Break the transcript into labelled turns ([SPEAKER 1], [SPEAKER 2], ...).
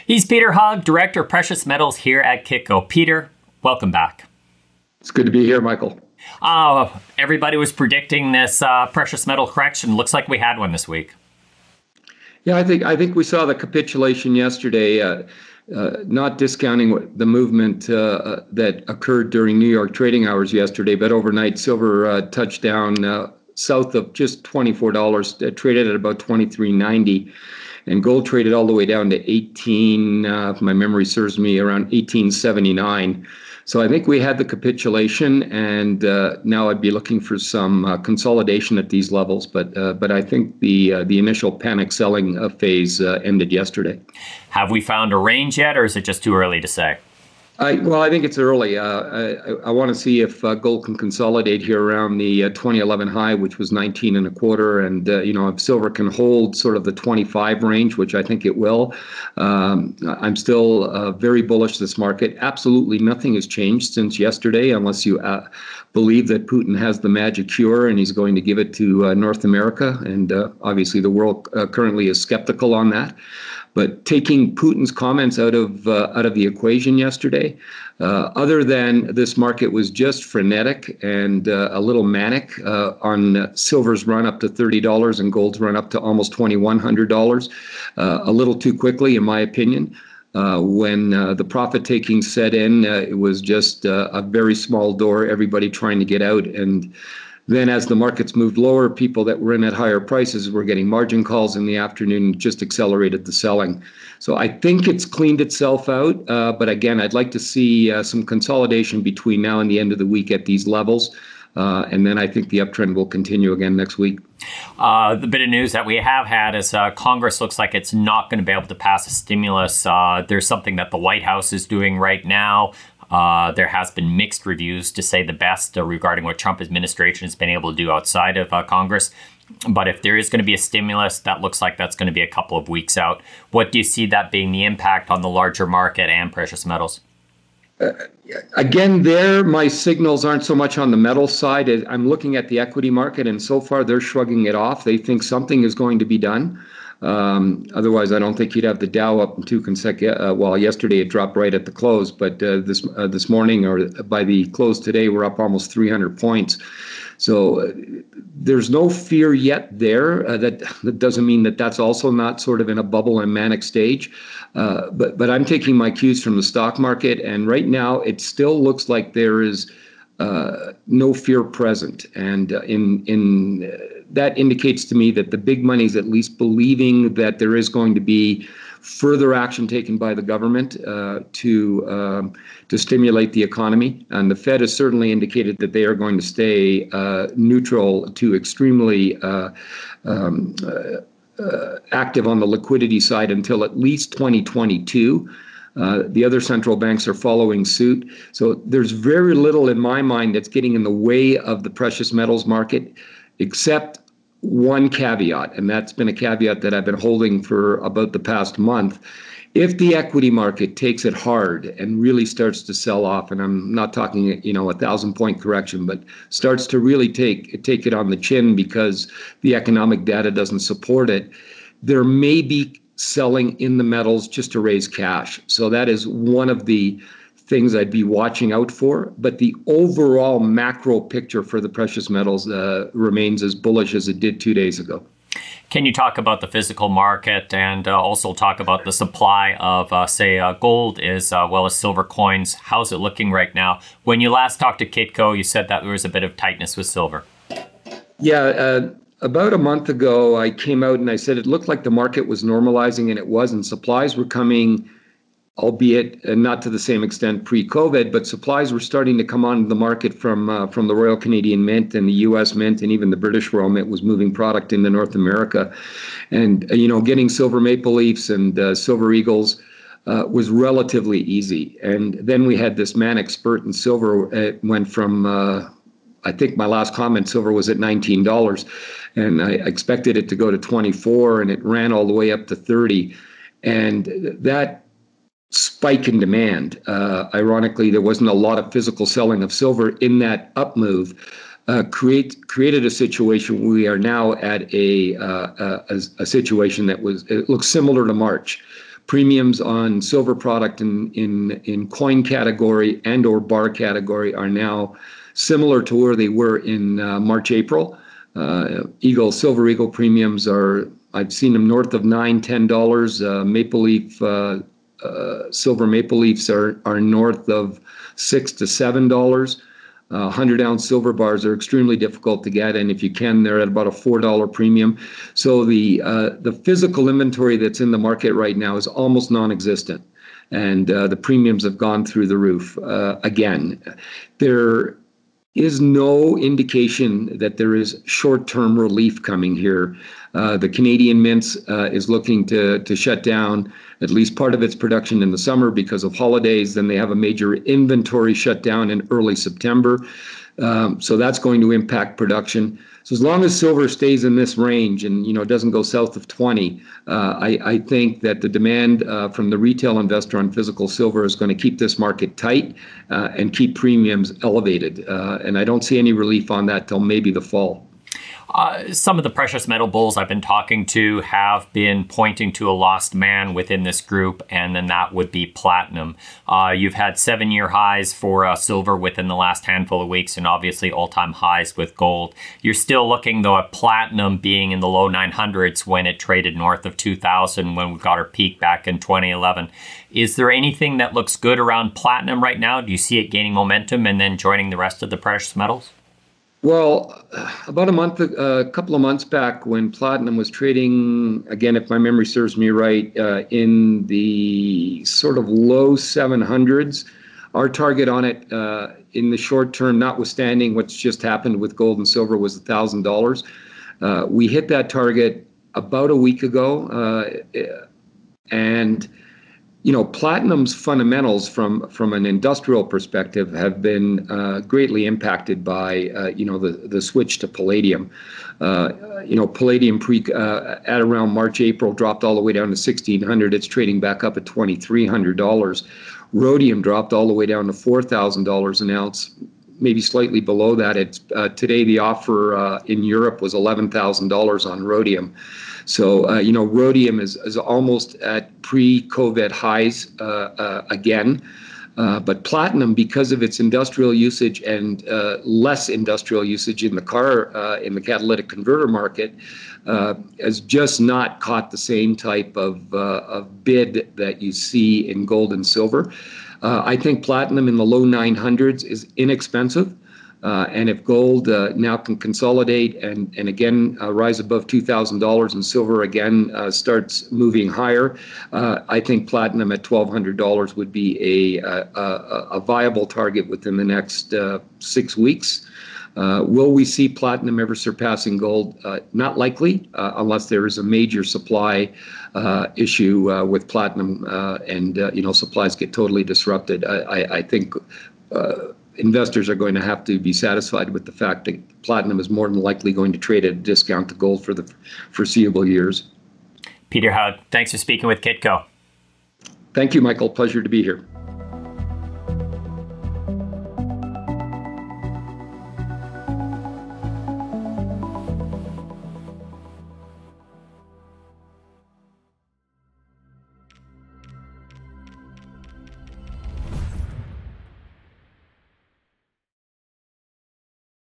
[SPEAKER 1] He's Peter Hogg, Director of Precious Metals here at Kitco. Peter, welcome back.
[SPEAKER 2] It's good to be here, Michael.
[SPEAKER 1] Everybody was predicting this precious metal correction. Looks like we had one this week.
[SPEAKER 2] Yeah, I think we saw the capitulation yesterday, not discounting the movement that occurred during New York trading hours yesterday, but overnight silver touched down south of just $24, traded at about $23.90. And gold traded all the way down to 18, if my memory serves me, around 1879. So I think we had the capitulation, and now I'd be looking for some consolidation at these levels. But I think the initial panic selling phase ended yesterday.
[SPEAKER 1] Have we found a range yet, or is it just too early to say?
[SPEAKER 2] I think it's early. I want to see if gold can consolidate here around the 2011 high, which was 19 and a quarter. And, if silver can hold sort of the 25 range, which I think it will, I'm still very bullish this market. Absolutely nothing has changed since yesterday, unless you believe that Putin has the magic cure and he's going to give it to North America. And obviously the world currently is skeptical on that. But taking Putin's comments out of the equation yesterday, other than this market was just frenetic and a little manic on silver's run up to $30 and gold's run up to almost $2,100, a little too quickly, in my opinion. When the profit taking set in, it was just a very small door, everybody trying to get out. And then as the markets moved lower, people that were in at higher prices were getting margin calls in the afternoon, just accelerated the selling. So I think it's cleaned itself out. But again, I'd like to see some consolidation between now and the end of the week at these levels. And then I think the uptrend will continue again next week.
[SPEAKER 1] The bit of news that we have had is Congress looks like it's not going to be able to pass a stimulus. There's something that the White House is doing right now. There has been mixed reviews, to say the best, regarding what Trump administration has been able to do outside of Congress. But if there is going to be a stimulus, that looks like that's going to be a couple of weeks out. What do you see that being the impact on the larger market and precious metals?
[SPEAKER 2] Again, my signals aren't so much on the metal side. I'm looking at the equity market, and so far they're shrugging it off. They think something is going to be done. Otherwise, I don't think you'd have the Dow up in two consecutive. Yesterday it dropped right at the close, but this morning or by the close today, we're up almost 300 points. So there's no fear yet there. That doesn't mean that that's also not sort of in a bubble and manic stage. But I'm taking my cues from the stock market, and right now it still looks like there is no fear present, and that indicates to me that the big money is at least believing that there is going to be further action taken by the government to stimulate the economy. And the Fed has certainly indicated that they are going to stay neutral to extremely active on the liquidity side until at least 2022. The other central banks are following suit. So there's very little in my mind that's getting in the way of the precious metals market, except one caveat, and that's been a caveat that I've been holding for about the past month. If the equity market takes it hard and really starts to sell off, and I'm not talking, a 1,000-point correction, but starts to really take it on the chin because the economic data doesn't support it, there may be selling in the metals just to raise cash. So that is one of the things I'd be watching out for. But the overall macro picture for the precious metals remains as bullish as it did 2 days ago.
[SPEAKER 1] Can you talk about the physical market and also talk about the supply of, gold as well as silver coins? How's it looking right now? When you last talked to Kitco, you said that there was a bit of tightness with silver.
[SPEAKER 2] Yeah, about a month ago, I came out and I said it looked like the market was normalizing, and it was, and supplies were coming, albeit not to the same extent pre-COVID, but supplies were starting to come onto the market from the Royal Canadian Mint and the U.S. Mint, and even the British Royal Mint was moving product into North America. And, getting silver maple leafs and silver eagles was relatively easy. And then we had this manic spurt in silver. It went from, I think my last comment, silver was at $19, and I expected it to go to 24, and it ran all the way up to 30. And that spike in demand, ironically, there wasn't a lot of physical selling of silver in that up move, created a situation where we are now at a situation that it looks similar to March. premiums on silver product in coin category and or bar category are now similar to where they were in March, April. Silver Eagle premiums I've seen them north of $9, $10. Maple Leaf, silver Maple Leafs are north of $6 to $7. 100-ounce silver bars are extremely difficult to get, and if you can, they're at about a $4 premium. So the physical inventory that's in the market right now is almost non-existent, and the premiums have gone through the roof again. There is no indication that there is short-term relief coming here. The Canadian Mints is looking to shut down at least part of its production in the summer because of holidays. Then they have a major inventory shutdown in early September. So that's going to impact production. So as long as silver stays in this range and doesn't go south of 20, I think that the demand from the retail investor on physical silver is going to keep this market tight and keep premiums elevated. And I don't see any relief on that till maybe the fall.
[SPEAKER 1] Some of the precious metal bulls I've been talking to have been pointing to a lost man within this group, and then that would be platinum. You've had 7-year highs for silver within the last handful of weeks, and obviously all-time highs with gold. You're still looking, though, at platinum being in the low 900s when it traded north of 2,000 when we got our peak back in 2011. Is there anything that looks good around platinum right now? Do you see it gaining momentum and then joining the rest of the precious metals?
[SPEAKER 2] Well, about a couple of months back, when platinum was trading, again, if my memory serves me right, in the sort of low 700s, our target on it in the short term, notwithstanding what's just happened with gold and silver, was $1,000. We hit that target about a week ago, and platinum's fundamentals from an industrial perspective have been greatly impacted by the switch to palladium. Palladium at around March, April dropped all the way down to $1,600. It's trading back up at $2,300. Rhodium dropped all the way down to $4,000 an ounce, maybe slightly below that. Today the offer in Europe was $11,000 on rhodium. So, rhodium is almost at pre-COVID highs again. But platinum, because of its industrial usage and less industrial usage in the in the catalytic converter market, has just not caught the same type of bid that you see in gold and silver. I think platinum in the low 900s is inexpensive. And if gold now can consolidate and again rise above $2,000 and silver again starts moving higher, I think platinum at $1,200 would be a viable target within the next 6 weeks. Will we see platinum ever surpassing gold? Not likely, unless there is a major supply issue with platinum and supplies get totally disrupted. I think investors are going to have to be satisfied with the fact that platinum is more than likely going to trade at a discount to gold for the foreseeable years.
[SPEAKER 1] Peter Howd, thanks for speaking with Kitco.
[SPEAKER 2] Thank you, Michael. Pleasure to be here.